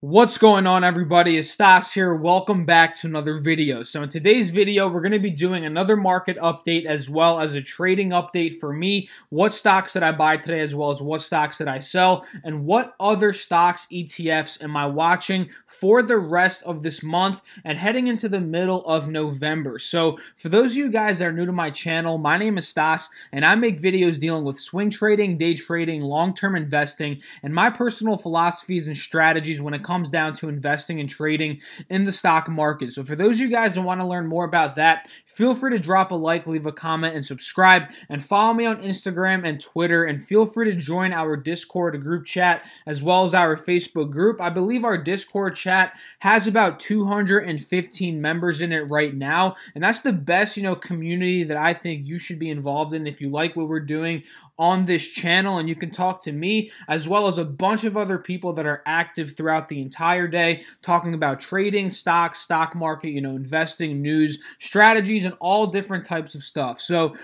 What's going on, everybody? It's Stas here. Welcome back to another video. So in today's video, we're going to be doing another market update as well as a trading update for me. What stocks did I buy today as well as what stocks did I sell and what other stocks, ETFs am I watching for the rest of this month and heading into the middle of November. So for those of you guys that are new to my channel, my name is Stas and I make videos dealing with swing trading, day trading, long-term investing, and my personal philosophies and strategies when it comes down to investing and trading in the stock market. So for those of you guys that want to learn more about that, feel free to drop a like, leave a comment, and subscribe, and follow me on Instagram and Twitter, and feel free to join our Discord group chat as well as our Facebook group. I believe our Discord chat has about 215 members in it right now, and that's the best, community that I think you should be involved in if you like what we're doing on this channel, and you can talk to me as well as a bunch of other people that are active throughout the entire day talking about trading, stocks, stock market, investing, news, strategies, and all different types of stuff. So,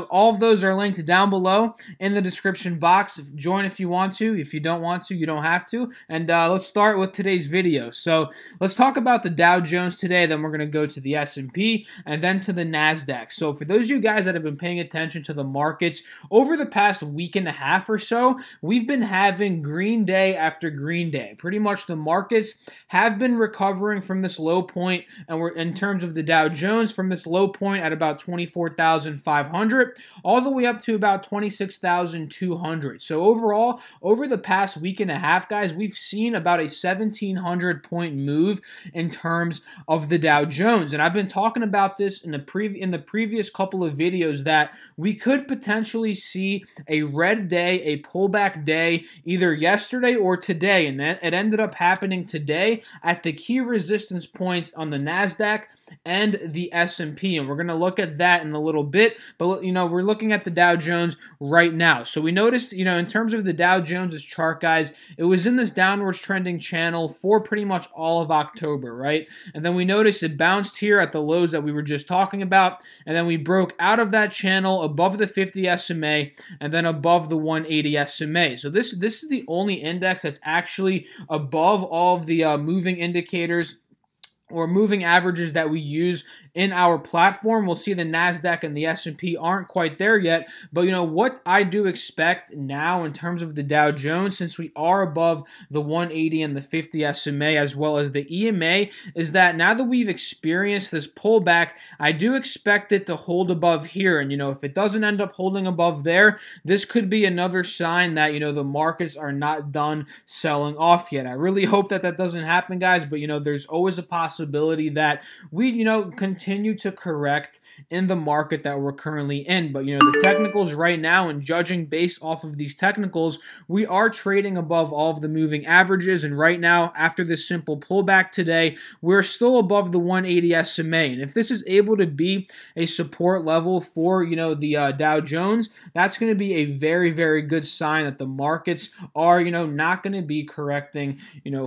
all of those are linked down below in the description box. Join if you want to. If you don't want to, you don't have to. And let's start with today's video. So let's talk about the Dow Jones today, then we're going to go to the S&P and then to the NASDAQ. So for those of you guys that have been paying attention to the markets over the past week and a half or so, we've been having green day after green day. Pretty much the markets have been recovering from this low point, and we're in terms of the Dow Jones from this low point at about 24,500 all the way up to about 26,200. So overall, over the past week and a half, guys, we've seen about a 1,700 point move in terms of the Dow Jones. And I've been talking about this in the previous couple of videos that we could potentially see a red day, a pullback day, either yesterday or today, and it ended up happening today at the key resistance points on the NASDAQ and the S&P, and we're going to look at that in a little bit, but we're looking at the Dow Jones right now. So we noticed, in terms of the Dow Jones's chart, guys, it was in this downwards trending channel for pretty much all of October, right? And then we noticed it bounced here at the lows that we were just talking about, and then we broke out of that channel above the 50 SMA and then above the 180 SMA. So this is the only index that's actually above all of the moving indicators or moving averages that we use in our platform. We'll see the NASDAQ and the S&P aren't quite there yet, but what I do expect now in terms of the Dow Jones, since we are above the 180 and the 50 SMA as well as the EMA, is that now that we've experienced this pullback, I do expect it to hold above here, and if it doesn't end up holding above there, this could be another sign that the markets are not done selling off yet. I really hope that that doesn't happen, guys, but there's always a possibility that we continue to correct in the market that we're currently in. But the technicals right now, and judging based off of these technicals, we are trading above all of the moving averages, and right now after this simple pullback today, we're still above the 180 SMA. And if this is able to be a support level for the Dow Jones, that's going to be a very, very good sign that the markets are not going to be correcting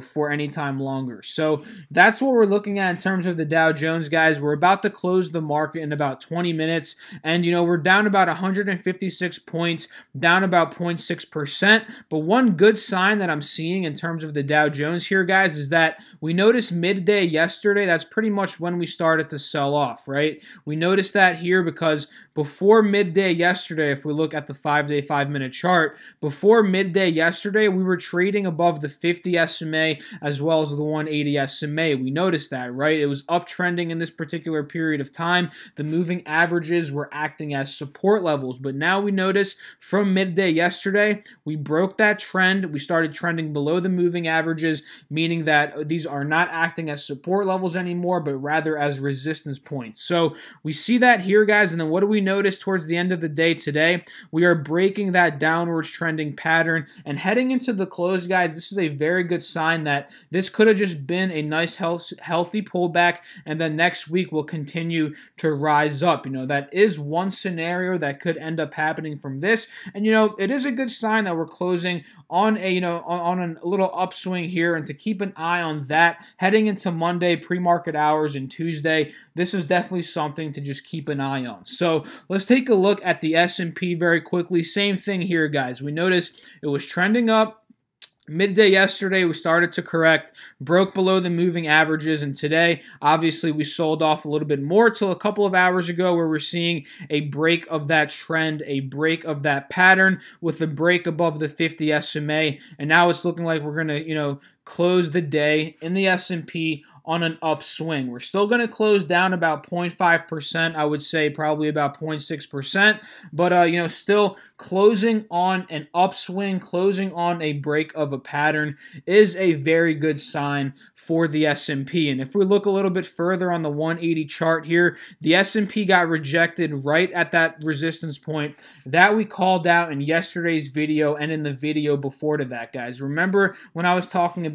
for any time longer. So that's what we're looking at in terms of the Dow Jones, guys. We're about to close the market in about 20 minutes, and we're down about 156 points, down about 0.6%. But one good sign that I'm seeing in terms of the Dow Jones here, guys, is that we noticed midday yesterday. That's pretty much when we started to sell off, right? We noticed that here because before midday yesterday, if we look at the 5-day, 5-minute chart, before midday yesterday, we were trading above the 50 SMA as well as the 180 SMA. We noticed that, right? It was uptrending in this particular period of time. The moving averages were acting as support levels, but now we notice from midday yesterday, we broke that trend. We started trending below the moving averages, meaning that these are not acting as support levels anymore, but rather as resistance points. So we see that here, guys, and then what do we notice towards the end of the day today? We are breaking that downwards trending pattern and heading into the close, guys. This is a very good sign that this could have just been a nice healthy pullback, and then next week we'll continue to rise up. That is one scenario that could end up happening from this, and it is a good sign that we're closing on a on a little upswing here, and to keep an eye on that heading into Monday pre-market hours and Tuesday. This is definitely something to just keep an eye on. So let's take a look at the S&P very quickly. Same thing here, guys. We notice it was trending up. Midday yesterday, we started to correct, broke below the moving averages, and today, obviously, we sold off a little bit more till a couple of hours ago where we're seeing a break of that trend, a break of that pattern with a break above the 50 SMA, and now it's looking like we're going to, close the day in the S&P on an upswing. We're still going to close down about 0.5%, I would say probably about 0.6%, but still closing on an upswing, closing on a break of a pattern is a very good sign for the S&P. And if we look a little bit further on the 180 chart here, the S&P got rejected right at that resistance point that we called out in yesterday's video and in the video before to that, guys. Remember when I was talking about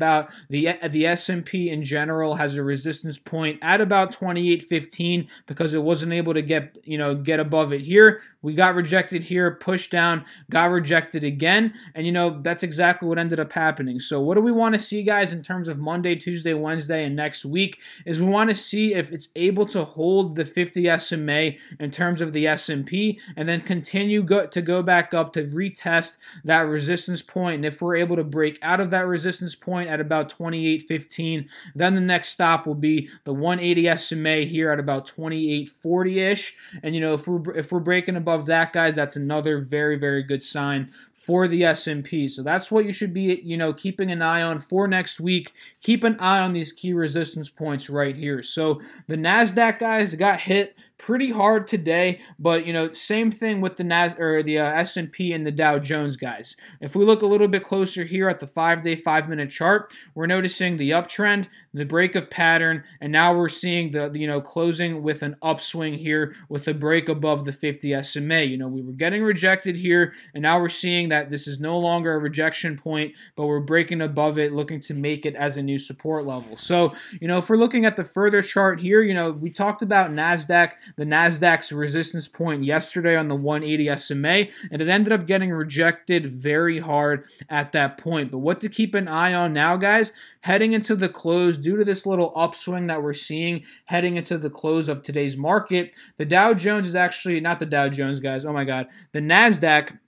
the S&P in general has a resistance point at about 28.15 because it wasn't able to get above it here. We got rejected here, pushed down, got rejected again, and that's exactly what ended up happening. So what do we want to see, guys, in terms of Monday, Tuesday, Wednesday, and next week is we want to see if it's able to hold the 50 SMA in terms of the S&P and then continue to go back up to retest that resistance point. And if we're able to break out of that resistance point at about 28.15, then the next stop will be the 180 SMA here at about 28.40-ish. And if we're breaking above that, guys, that's another very, very good sign for the S&P. So that's what you should be, keeping an eye on for next week. Keep an eye on these key resistance points right here. So the NASDAQ, guys, got hit pretty hard today, but same thing with the S&P and the Dow Jones, guys. If we look a little bit closer here at the 5-day, 5-minute chart, we're noticing the uptrend, the break of pattern, and now we're seeing the closing with an upswing here with a break above the 50 SMA. We were getting rejected here, and now we're seeing that this is no longer a rejection point, but we're breaking above it, looking to make it as a new support level. So, if we're looking at the further chart here, we talked about NASDAQ, the NASDAQ's resistance point yesterday on the 180 SMA, and it ended up getting rejected very hard at that point. But what to keep an eye on now, guys, heading into the close, due to this little upswing that we're seeing heading into the close of today's market, the Dow Jones is actually, not the Dow Jones, guys, oh my God, the NASDAQ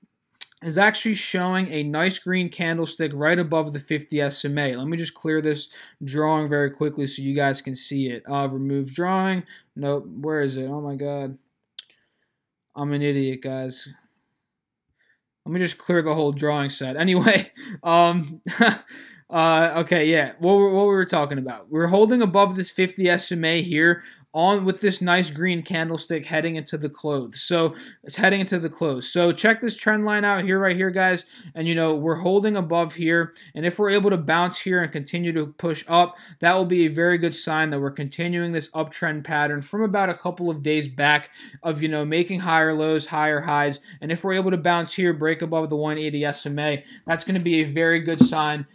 is actually showing a nice green candlestick right above the 50 SMA. Let me just clear this drawing very quickly so you guys can see it. Remove drawing. Nope. Where is it? Oh my God. I'm an idiot, guys. Let me just clear the whole drawing set. Anyway, okay, yeah. What we were talking about. We're holding above this 50 SMA here on with this nice green candlestick heading into the close. So it's heading into the close. So check this trend line out here, right here, guys. And we're holding above here. And if we're able to bounce here and continue to push up, that will be a very good sign that we're continuing this uptrend pattern from about a couple of days back of, making higher lows, higher highs. And if we're able to bounce here, break above the 180 SMA, that's going to be a very good sign,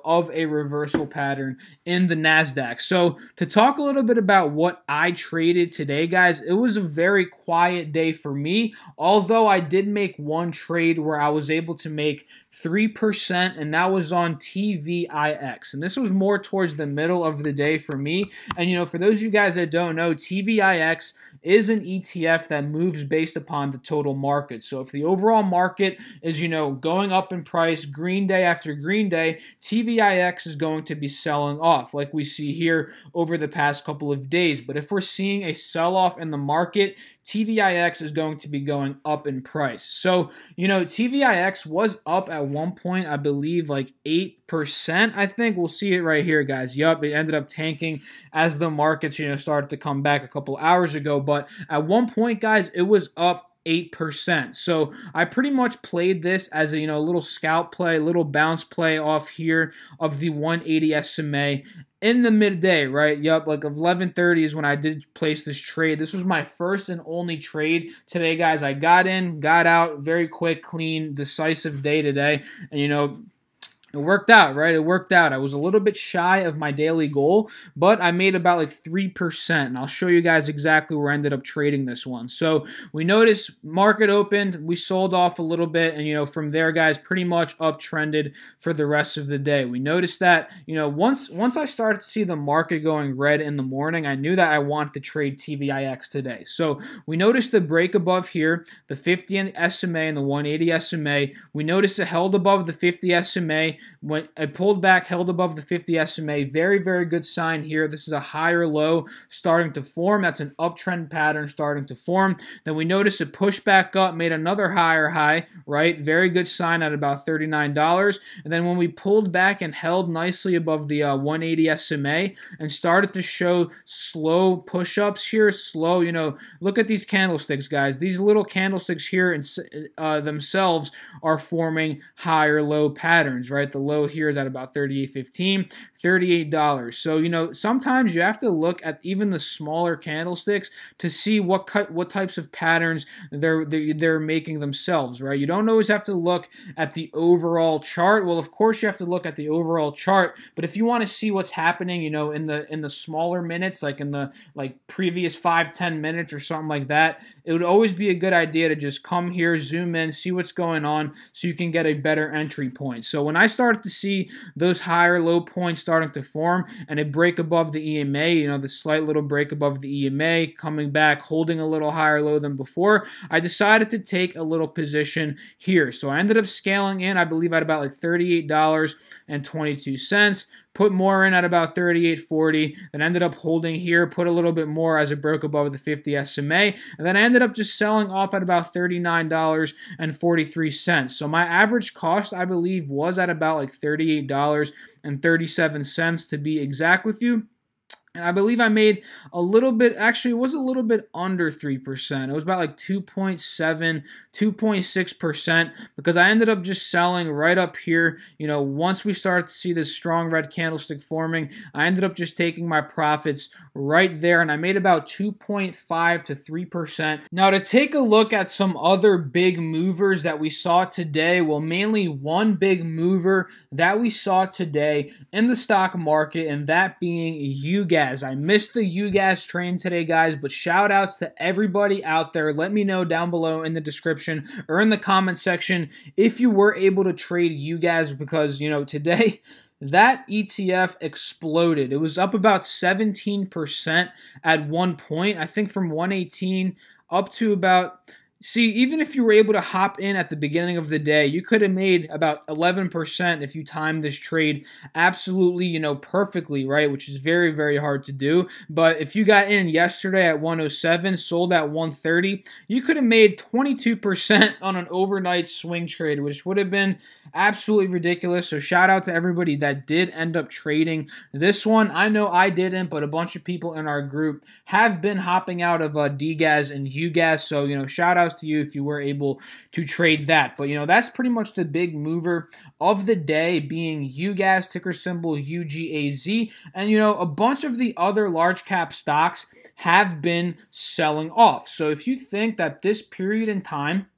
of a reversal pattern in the NASDAQ. So to talk a little bit about what I traded today, guys, it was a very quiet day for me, although I did make one trade where I was able to make 3%, and that was on TVIX. And this was more towards the middle of the day for me. And, for those of you guys that don't know, TVIX is an ETF that moves based upon the total market. So if the overall market is, going up in price, green day after green day, TVIX is going to be selling off like we see here over the past couple of days. But if we're seeing a sell-off in the market, TVIX is going to be going up in price. So, TVIX was up at one point, I believe, like 8%. I think we'll see it right here, guys. Yup, it ended up tanking as the markets, started to come back a couple hours ago. But at one point, guys, it was up 8%. So I pretty much played this as a little scalp play, little bounce play off here of the 180 SMA in the midday, right? Yup, like 11:30 is when I did place this trade. This was my first and only trade today, guys. I got in, got out, very quick, clean, decisive day today, and it worked out, right? It worked out. I was a little bit shy of my daily goal, but I made about like 3%. And I'll show you guys exactly where I ended up trading this one. So we noticed market opened, we sold off a little bit, and from there, guys, pretty much uptrended for the rest of the day. We noticed that, once I started to see the market going red in the morning, I knew that I wanted to trade TVIX today. So we noticed the break above here, the 50 and the SMA and the 180 SMA. We noticed it held above the 50 SMA. when it pulled back, held above the 50 SMA. Very, very good sign here. This is a higher low starting to form. That's an uptrend pattern starting to form. Then we notice it pushed back up, made another higher high, right? Very good sign at about $39. And then when we pulled back and held nicely above the 180 SMA and started to show slow push-ups here, slow, look at these candlesticks, guys. These little candlesticks here themselves are forming higher low patterns, right? The low here is at about $38.15, $38. So, sometimes you have to look at even the smaller candlesticks to see what types of patterns they're making themselves, right? You don't always have to look at the overall chart. Well, of course you have to look at the overall chart, but if you want to see what's happening, in the smaller minutes, like in the previous 5-10 minutes or something like that, it would always be a good idea to just come here, zoom in, see what's going on so you can get a better entry point. So when I started to see those higher low points starting to form and a break above the EMA, the slight little break above the EMA, coming back, holding a little higher low than before, I decided to take a little position here. So I ended up scaling in, I believe, at about $38.22. Put more in at about $38.40, then ended up holding here, put a little bit more as it broke above the 50 SMA, and then I ended up just selling off at about $39.43. So my average cost, I believe, was at about $38.37 to be exact with you. And I believe I made a little bit, actually it was a little bit under 3%. It was about 2.7, 2.6% because I ended up just selling right up here. Once we started to see this strong red candlestick forming, I ended up just taking my profits right there, and I made about 2.5 to 3%. Now to take a look at some other big movers that we saw today, well, mainly one big mover that we saw today in the stock market, and that being UGAS. I missed the UGAS train today, guys, but shout outs to everybody out there. Let me know down below in the description or in the comment section if you were able to trade UGAS because, today that ETF exploded. It was up about 17% at one point, I think from 118 up to about... See, even if you were able to hop in at the beginning of the day, you could have made about 11% if you timed this trade absolutely, perfectly, right? Which is very, very hard to do. But if you got in yesterday at 107, sold at 130, you could have made 22% on an overnight swing trade, which would have been absolutely ridiculous. So shout out to everybody that did end up trading this one. I know I didn't, but a bunch of people in our group have been hopping out of DGAS and UGAS. So, shout out to you if you were able to trade that. But that's pretty much the big mover of the day, being UGAS, ticker symbol UGAZ, and a bunch of the other large cap stocks have been selling off. So if you think that this period in time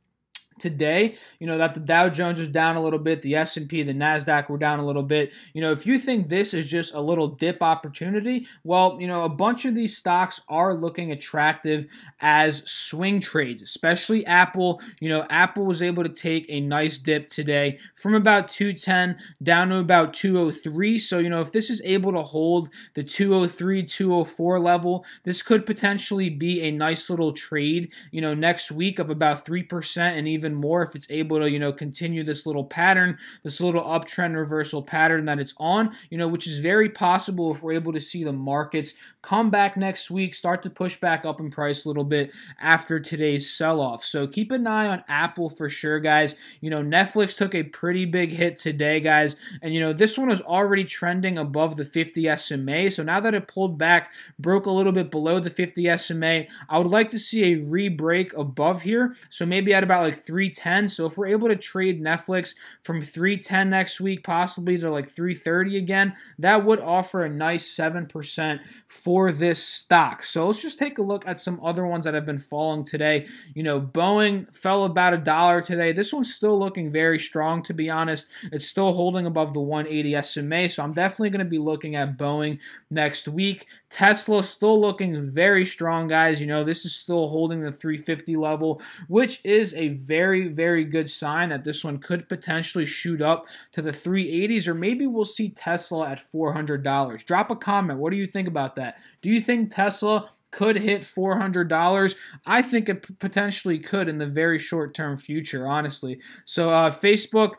today, that the Dow Jones was down a little bit, the S&P, the NASDAQ were down a little bit. If you think this is just a little dip opportunity, well, a bunch of these stocks are looking attractive as swing trades, especially Apple. Apple was able to take a nice dip today from about 210 down to about 203. So, if this is able to hold the 203, 204 level, this could potentially be a nice little trade, next week of about 3% and even more if it's able to, continue this little pattern, this little uptrend reversal pattern that it's on, which is very possible if we're able to see the markets come back next week, start to push back up in price a little bit after today's sell-off. So keep an eye on Apple for sure, guys. Netflix took a pretty big hit today, guys, and this one was already trending above the 50 SMA. So now that it pulled back, broke a little bit below the 50 SMA, I would like to see a re-break above here. So maybe at about 310. So if we're able to trade Netflix from 310 next week, possibly to 330 again, that would offer a nice 7% for this stock. So let's just take a look at some other ones that have been falling today. Boeing fell about $1 today. This one's still looking very strong, to be honest. It's still holding above the 180 SMA, so I'm definitely going to be looking at Boeing next week. Tesla still looking very strong, guys. This is still holding the 350 level, which is a very, very good sign that this one could potentially shoot up to the 380s, or maybe we'll see Tesla at $400. Drop a comment. What do you think about that? Do you think Tesla could hit $400. I think it potentially could in the very short-term future, honestly. So Facebook,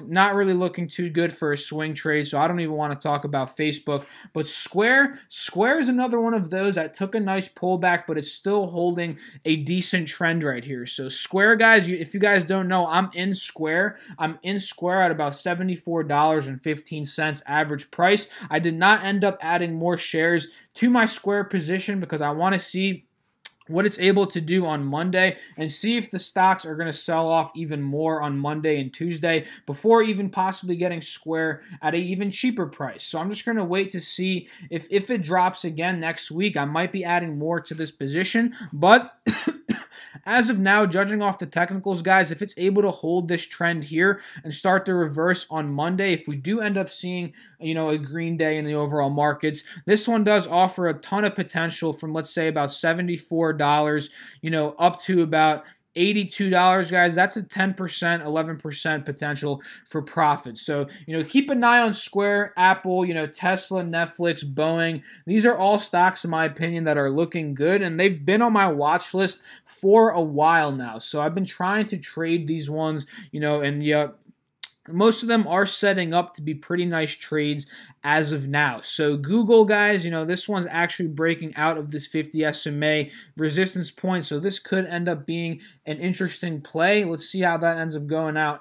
not really looking too good for a swing trade, so I don't even want to talk about Facebook. But Square is another one of those that took a nice pullback, but it's still holding a decent trend right here. So Square, guys, if you guys don't know, I'm in Square. I'm in Square at about $74.15 average price. I did not end up adding more shares to my Square position because I want to see what it's able to do on Monday and see if the stocks are going to sell off even more on Monday and Tuesday before even possibly getting Square at an even cheaper price. So I'm just going to wait to see if it drops again next week. I might be adding more to this position, but as of now, judging off the technicals, guys, if it's able to hold this trend here and start to reverse on Monday, if we do end up seeing, a green day in the overall markets, this one does offer a ton of potential from, let's say, about $74, up to about $82, guys. That's a 10%, 11% potential for profit. So, keep an eye on Square, Apple, Tesla, Netflix, Boeing. These are all stocks, in my opinion, that are looking good, and they've been on my watch list for a while now. So I've been trying to trade these ones, and most of them are setting up to be pretty nice trades as of now. So Google, guys, this one's actually breaking out of this 50 SMA resistance point. So this could end up being an interesting play. Let's see how that ends up going out.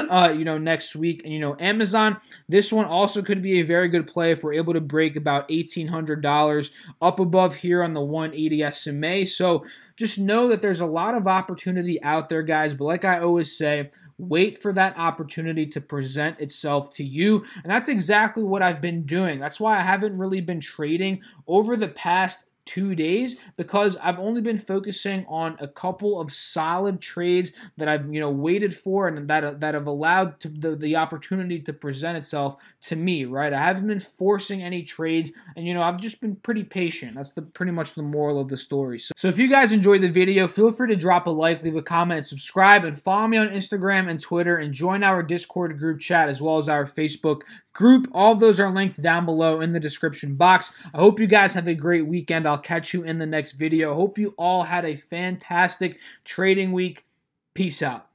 Next week. And, Amazon, this one also could be a very good play if we're able to break about $1,800 up above here on the 180 SMA. So just know that there's a lot of opportunity out there, guys. But like I always say, wait for that opportunity to present itself to you. And that's exactly what I've been doing. That's why I haven't really been trading over the past 2 days, because I've only been focusing on a couple of solid trades that I've waited for and that have allowed the opportunity to present itself to me, right? I haven't been forcing any trades, and I've just been pretty patient. That's pretty much the moral of the story. So if you guys enjoyed the video, feel free to drop a like, leave a comment, and subscribe, and follow me on Instagram and Twitter, and join our Discord group chat as well as our Facebook group. All of those are linked down below in the description box. I hope you guys have a great weekend. I'll catch you in the next video. Hope you all had a fantastic trading week. Peace out.